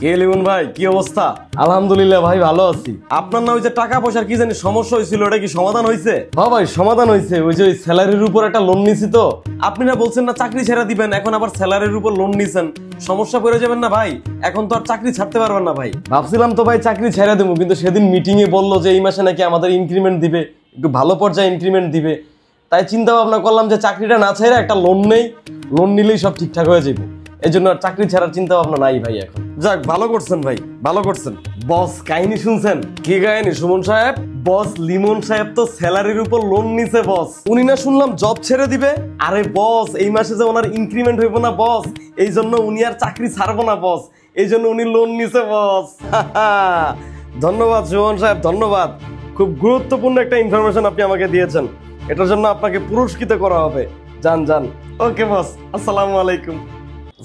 কে লিমন ভাই, কি অবস্থা? আলহামদুলিল্লাহ ভাই, ভালো আছি। আপনার না ওই যে টাকা পয়সার কি জানি সমস্যা হয়েছিল, ওটা কি সমাধান হয়েছে? হ্যাঁ ভাই, সমাধান হয়েছে। ওই যে ওই স্যালারির উপর একটা লোন নিছি তো। আপনি না বলছেন না চাকরি ছেড়ে দিবেন, এখন আবার স্যালারির উপর লোন নিছেন, সমস্যা পড়ে যাবেন না ভাই? এখন তো আর চাকরি ছাড়তে পারবেন না ভাই। ভাবছিলাম তো ভাই চাকরি ছেড়ে দেবো, কিন্তু সেদিন মিটিং এ বললো যে এই মাসে নাকি আমাদের ইনক্রিমেন্ট দিবে, একটু ভালো পর্যায়ে ইনক্রিমেন্ট দিবে। তাই চিন্তা ভাবনা করলাম যে চাকরিটা না ছেড়ে একটা লোন নেই, লোন নিলেই সব ঠিকঠাক হয়ে যাবে। এই জন্য আর চাকরি ছাড়ার চিন্তা ভাবনা নাই ভাই এখন। যাক, ভালো করছেন ভাই, ভালো করছেন। বস কাহিনী শুনছেন? কি কাহিনী সুমন সাহেব? বস লিমন সাহেব তো স্যালারির উপর লোন নিছে বস। উনি না শুনলাম জব ছেড়ে দিবে। আরে বস, এই মাসে যে ওনার ইনক্রিমেন্ট হইব না বস, এই জন্য উনি আর চাকরি ছাড়বো না বস, এই জন্য উনি লোন নিছে বস। ধন্যবাদ সুমন সাহেব, ধন্যবাদ। খুব গুরুত্বপূর্ণ একটা ইনফরমেশন আপনি আমাকে দিয়েছেন, এটার জন্য আপনাকে পুরস্কৃত করা হবে। যান যান। ওকে বস, আসসালামু আলাইকুম।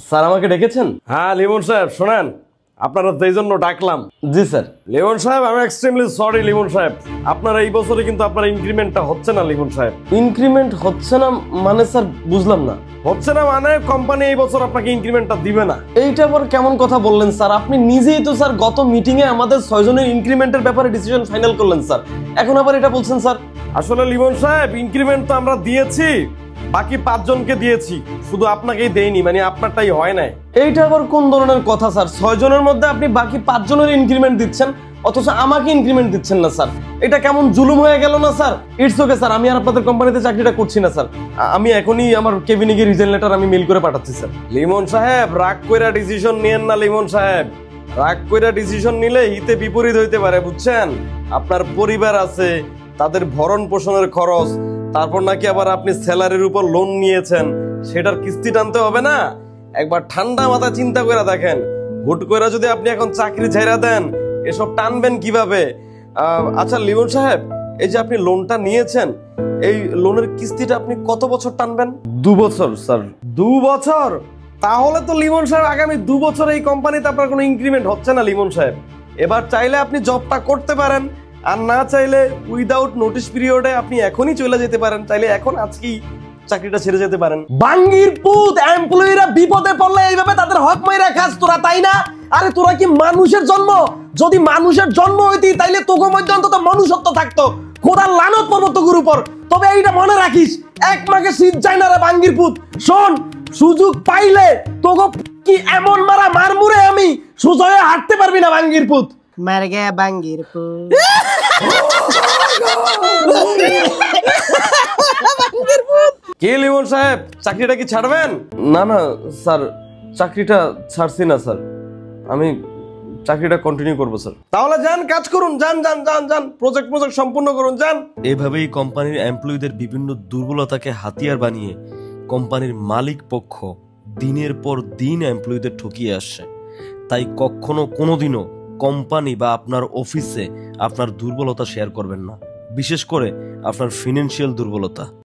স্যার আমাকে ডেকেছেন? হ্যাঁ লিমন সাহেব, শোনেন, আপনারা তো এই জন্য ডাকলাম। জি স্যার। লিমন সাহেব, আমি এক্সট্রিমলি সরি লিমন সাহেব, আপনার এই বছরে কিন্তু আপনার ইনক্রিমেন্টটা হচ্ছে না লিমন সাহেব। ইনক্রিমেন্ট হচ্ছে না মানে স্যার, বুঝলাম না। হচ্ছে না মানে কোম্পানি এই বছর আপনাকে ইনক্রিমেন্টটা দিবে না। এইটা আবার কেমন কথা বললেন স্যার? আপনি নিজেই তো স্যার গত মিটিং এ আমাদের 6 জনের ইনক্রিমেন্টের ব্যাপারে ডিসিশন ফাইনাল করলেন স্যার, এখন আবার এটা বলছেন স্যার? আসলে লিমন সাহেব, ইনক্রিমেন্ট তো আমরা দিয়েছি, বাকি 5 জনকে দিয়েছি, শুধু আপনাকেই দেইনি, মানে আপনারটাই হয় নাই। এইটা আবার কোন ধরনের কথা স্যার? 6 জনের মধ্যে আপনি বাকি 5 জনের ইনক্রিমেন্ট দিচ্ছেন, অথচ আমাকে ইনক্রিমেন্ট দিচ্ছেন না স্যার। এটা কেমন জুলুম হয়ে গেল না স্যার? ইটস ওকে স্যার, আমি আর আপনাদের কোম্পানিতে চাকরিটা করছি না স্যার। আমি এখনই আমার কেবিনে গিয়ে রিজাইন লেটার আমি মেইল করে পাঠাচ্ছি স্যার। লিমন সাহেব, রাগ কইরা ডিসিশন নিয়েন না লিমন সাহেব, রাগ কইরা ডিসিশন নিলে হিতে বিপরীত হইতে পারে, বুঝছেন? আপনার পরিবার আছে, তাদের ভরণ পোষণের খরচ, তারপর নাকি আবার আপনি স্যালারির উপর লোন নিয়েছেন, সেটার কিস্তি টানতে হবে না? একবার ঠান্ডা মাথা চিন্তা করে দেখেন, হুট করে যদি আপনি এখন চাকরি ছেড়ে দেন, এসব টানবেন কিভাবে? আচ্ছা লিমন সাহেব, এই যে আপনি লোনটা নিয়েছেন, এই লোনের কিস্তিটা আপনি কত বছর টানবেন? 2 বছর স্যার। 2 বছর? তাহলে তো লিমন সাহেব আগামী 2 বছর এই কোম্পানিতে আপনার কোনো ইনক্রিমেন্ট হচ্ছে না লিমন সাহেব। এবার চাইলে আপনি জবটা করতে পারেন, আর না চাইলে উইদাউট নোটিশ পিরিয়ডে আপনি এখনই চলে যেতে পারেন, চাইলে এখন আজকেই চাকরিটা ছেড়ে যেতে পারেন। বাঙ্গির পুত, এমপ্লয়িরা বিপদে পড়লে এইভাবে তাদের হক মাইরা খাস তোরা, তাই না? আরে তোরা কি মানুষের জন্ম? যদি মানুষের জন্ম হইতি তাইলে তোগো মধ্যে অন্তত মনুষ্যত্ব থাকতো। খোদার লানত পড়বো তোগুর উপর। তবে এইটা মনে রাখিস, এক মাকে শীত যায় না রে বাঙ্গির পুত। শোন, সুযোগ পাইলে তোগো কি এমন মারা মারমুরে আমি, সোজা হয়ে হাঁটতে পারবি না বাঙ্গির পুত। মার গে বাঙ্গির পুত। কি লিমন সাহেব, চাকরিটা কি ছাড়বেন? না না স্যার, চাকরিটা ছাড়ছি না স্যার, আমি চাকরিটা কন্টিনিউ করবো স্যার। তাহলে যান, কাজ করুন, যান যান যান যান, প্রজেক্ট সম্পূর্ণ করুন, যান। এভাবেই কোম্পানির এমপ্লয়ীদের বিভিন্ন দুর্বলতাকে হাতিয়ার বানিয়ে কোম্পানির মালিক পক্ষ দিনের পর দিন এমপ্লয়ীদের ঠকিয়ে আসছে। তাই কখনো কোনোদিনও কোম্পানি বা আপনার অফিসে আপনার দুর্বলতা শেয়ার করবেন না, বিশেষ করে আপনার ফিনান্সিয়াল দুর্বলতা।